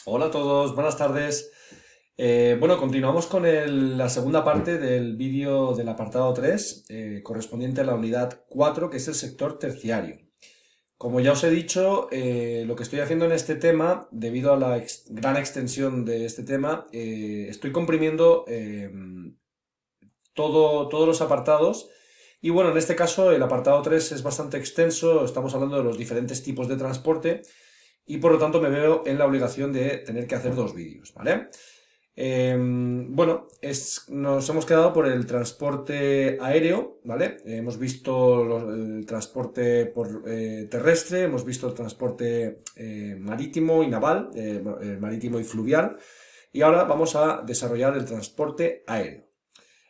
Hola a todos, buenas tardes. Continuamos con la segunda parte del vídeo del apartado 3, correspondiente a la unidad 4, que es el sector terciario. Como ya os he dicho, lo que estoy haciendo en este tema, debido a la gran extensión de este tema, estoy comprimiendo todos los apartados. Y bueno, en este caso el apartado 3 es bastante extenso, estamos hablando de los diferentes tipos de transporte y por lo tanto me veo en la obligación de tener que hacer dos vídeos, ¿vale? Nos hemos quedado por el transporte aéreo, ¿vale? Hemos visto el transporte terrestre, hemos visto el transporte marítimo y naval, marítimo y fluvial, y ahora vamos a desarrollar el transporte aéreo.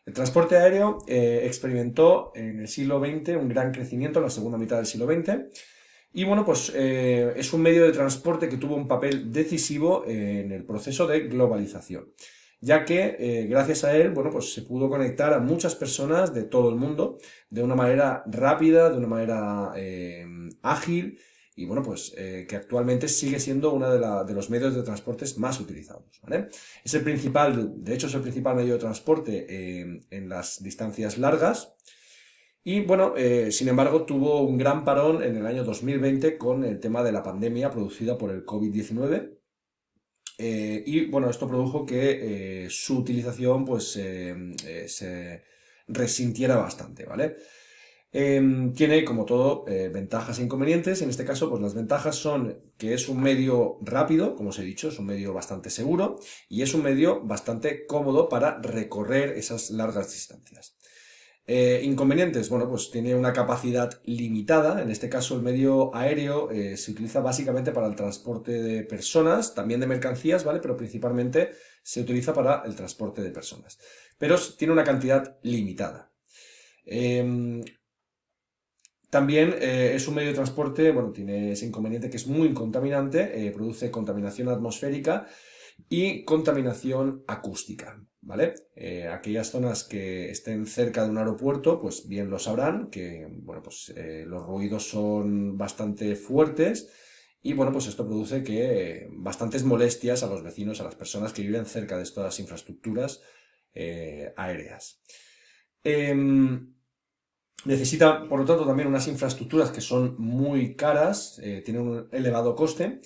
El transporte aéreo experimentó en el siglo XX un gran crecimiento en la segunda mitad del siglo XX y bueno, pues es un medio de transporte que tuvo un papel decisivo en el proceso de globalización, ya que gracias a él, bueno, pues se pudo conectar a muchas personas de todo el mundo de una manera rápida, de una manera ágil y bueno, pues que actualmente sigue siendo uno de los medios de transportes más utilizados, ¿vale? Es el principal, de hecho es el principal medio de transporte en las distancias largas. Y bueno, sin embargo, tuvo un gran parón en el año 2020 con el tema de la pandemia producida por el COVID-19. Y bueno, esto produjo que su utilización pues se resintiera bastante, ¿vale? Tiene, como todo, ventajas e inconvenientes. En este caso, pues las ventajas son que es un medio rápido, como os he dicho, es un medio bastante seguro y es un medio bastante cómodo para recorrer esas largas distancias. Inconvenientes, bueno, pues tiene una capacidad limitada. En este caso, el medio aéreo se utiliza básicamente para el transporte de personas, también de mercancías, ¿vale? Pero principalmente se utiliza para el transporte de personas. Pero tiene una cantidad limitada. Eh, También es un medio de transporte, bueno, tiene ese inconveniente que es muy contaminante, produce contaminación atmosférica y contaminación acústica, ¿vale? Aquellas zonas que estén cerca de un aeropuerto, pues bien lo sabrán, que, bueno, pues los ruidos son bastante fuertes y, bueno, pues esto produce que bastantes molestias a los vecinos, a las personas que viven cerca de estas infraestructuras aéreas. Em, Necesita, por lo tanto, también unas infraestructuras que son muy caras, tienen un elevado coste.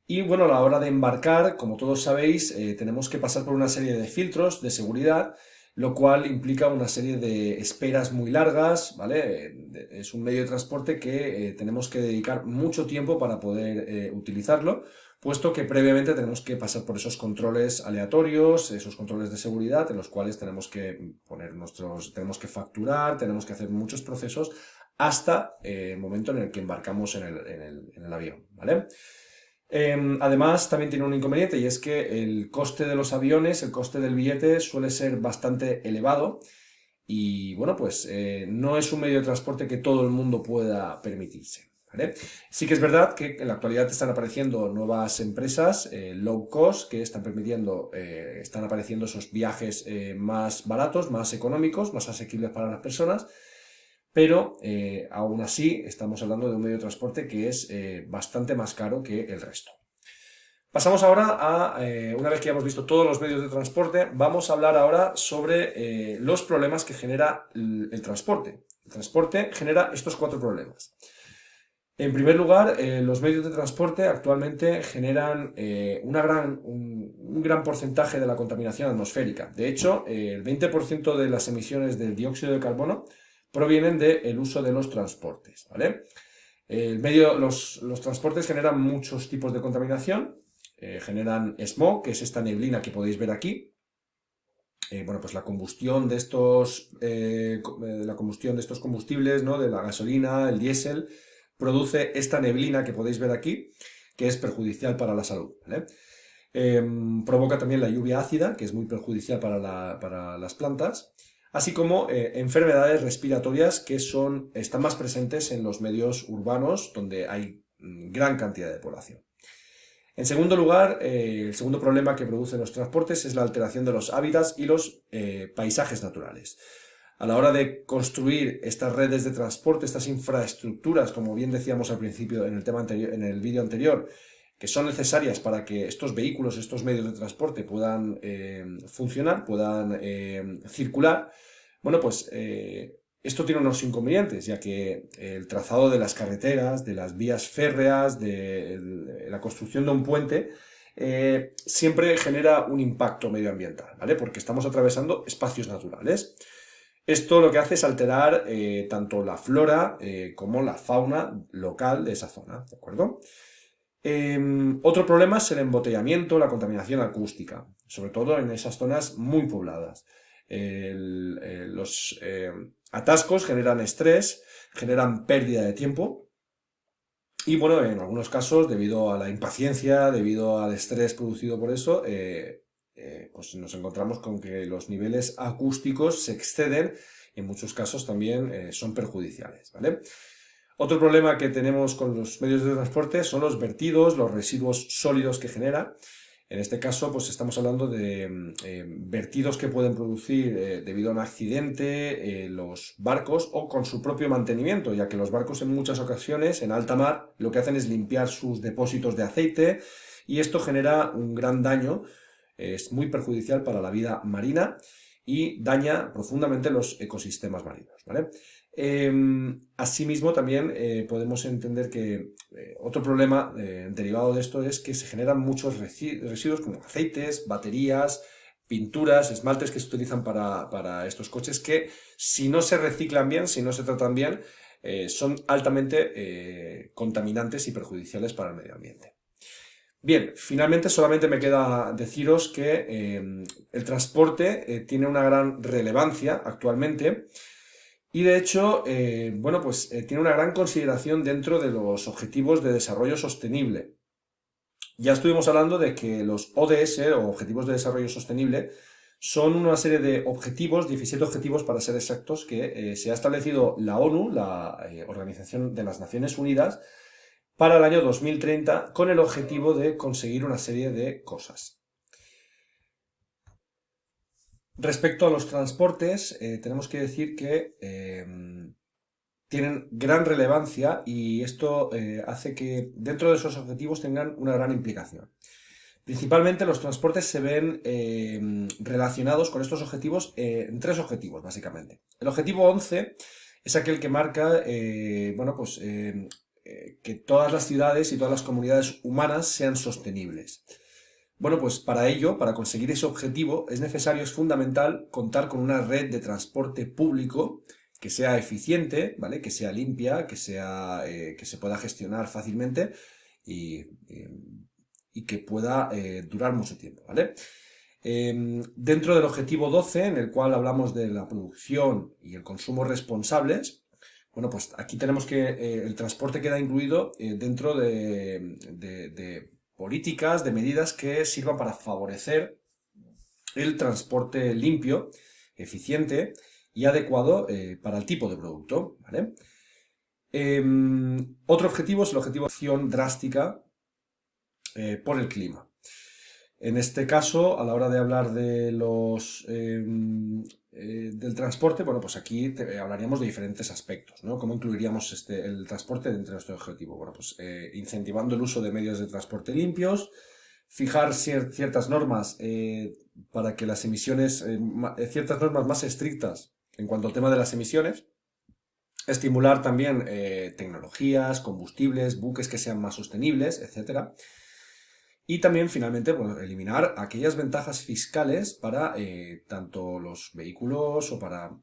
Y bueno, a la hora de embarcar, como todos sabéis, tenemos que pasar por una serie de filtros de seguridad, lo cual implica una serie de esperas muy largas, ¿vale? Es un medio de transporte que tenemos que dedicar mucho tiempo para poder utilizarlo, puesto que previamente tenemos que pasar por esos controles aleatorios, esos controles de seguridad, en los cuales tenemos que tenemos que facturar, tenemos que hacer muchos procesos hasta el momento en el que embarcamos en el avión, ¿vale? Además, también tiene un inconveniente y es que el coste de los aviones, el coste del billete suele ser bastante elevado y bueno, pues no es un medio de transporte que todo el mundo pueda permitirse, ¿vale? Sí que es verdad que en la actualidad están apareciendo nuevas empresas low cost que están apareciendo esos viajes más baratos, más económicos, más asequibles para las personas, pero aún así estamos hablando de un medio de transporte que es bastante más caro que el resto. Pasamos ahora una vez que ya hemos visto todos los medios de transporte, vamos a hablar ahora sobre los problemas que genera el transporte. El transporte genera estos cuatro problemas. En primer lugar, los medios de transporte actualmente generan un gran porcentaje de la contaminación atmosférica. De hecho, el 20% de las emisiones del dióxido de carbono provienen del uso de los transportes, ¿vale? Los transportes generan muchos tipos de contaminación, generan smog, que es esta neblina que podéis ver aquí. Bueno, pues la combustión de estos combustibles, ¿no? De la gasolina, el diésel, produce esta neblina que podéis ver aquí, que es perjudicial para la salud, ¿vale? Provoca también la lluvia ácida, que es muy perjudicial para las plantas, así como enfermedades respiratorias que están más presentes en los medios urbanos, donde hay gran cantidad de población. En segundo lugar, el segundo problema que producen los transportes es la alteración de los hábitats y los paisajes naturales. A la hora de construir estas redes de transporte, estas infraestructuras, como bien decíamos al principio en el tema anterior, en el vídeo anterior, que son necesarias para que estos vehículos, estos medios de transporte puedan funcionar, puedan circular, bueno, pues esto tiene unos inconvenientes, ya que el trazado de las carreteras, de las vías férreas, de la construcción de un puente, siempre genera un impacto medioambiental, ¿vale? Porque estamos atravesando espacios naturales. Esto lo que hace es alterar tanto la flora como la fauna local de esa zona, ¿de acuerdo? Otro problema es el embotellamiento, la contaminación acústica, sobre todo en esas zonas muy pobladas. Los atascos generan estrés, generan pérdida de tiempo y bueno, en algunos casos, debido a la impaciencia, debido al estrés producido por eso, pues nos encontramos con que los niveles acústicos se exceden y en muchos casos también son perjudiciales, ¿vale? Otro problema que tenemos con los medios de transporte son los vertidos, los residuos sólidos que genera. En este caso, pues estamos hablando de vertidos que pueden producir debido a un accidente los barcos o con su propio mantenimiento, ya que los barcos en muchas ocasiones en alta mar lo que hacen es limpiar sus depósitos de aceite y esto genera un gran daño, es muy perjudicial para la vida marina y daña profundamente los ecosistemas marinos, ¿vale? Asimismo, también podemos entender que otro problema derivado de esto es que se generan muchos residuos como aceites, baterías, pinturas, esmaltes que se utilizan para estos coches que si no se reciclan bien, si no se tratan bien, son altamente contaminantes y perjudiciales para el medio ambiente. Bien, finalmente solamente me queda deciros que el transporte tiene una gran relevancia actualmente y de hecho, bueno, pues tiene una gran consideración dentro de los objetivos de desarrollo sostenible. Ya estuvimos hablando de que los ODS, o Objetivos de Desarrollo Sostenible, son una serie de objetivos, 17 objetivos para ser exactos, que se ha establecido la ONU, la Organización de las Naciones Unidas, para el año 2030, con el objetivo de conseguir una serie de cosas. Respecto a los transportes, tenemos que decir que tienen gran relevancia y esto hace que dentro de esos objetivos tengan una gran implicación. Principalmente los transportes se ven relacionados con estos objetivos en tres objetivos, básicamente. El objetivo 11 es aquel que marca, bueno, pues, que todas las ciudades y todas las comunidades humanas sean sostenibles. Bueno, pues para ello, para conseguir ese objetivo, es necesario, es fundamental contar con una red de transporte público que sea eficiente, ¿vale? Que sea limpia, que se pueda gestionar fácilmente y que pueda durar mucho tiempo, ¿vale? Dentro del objetivo 12, en el cual hablamos de la producción y el consumo responsables, bueno, pues aquí tenemos que el transporte queda incluido dentro de políticas, de medidas que sirvan para favorecer el transporte limpio, eficiente y adecuado para el tipo de producto, ¿vale? Otro objetivo es el objetivo de acción drástica por el clima. En este caso, a la hora de hablar de del transporte, bueno, pues aquí hablaríamos de diferentes aspectos, ¿no? ¿Cómo incluiríamos el transporte dentro de nuestro objetivo? Bueno, pues incentivando el uso de medios de transporte limpios, fijar ciertas normas para que las emisiones, ciertas normas más estrictas en cuanto al tema de las emisiones, estimular también tecnologías, combustibles, buques que sean más sostenibles, etcétera. Y también, finalmente, bueno, eliminar aquellas ventajas fiscales para tanto los vehículos o para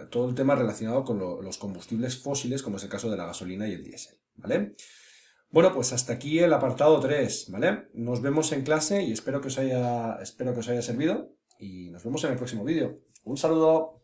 todo el tema relacionado con los combustibles fósiles, como es el caso de la gasolina y el diésel, ¿vale? Bueno, pues hasta aquí el apartado 3, ¿vale? Nos vemos en clase y espero que os haya servido y nos vemos en el próximo vídeo. Un saludo.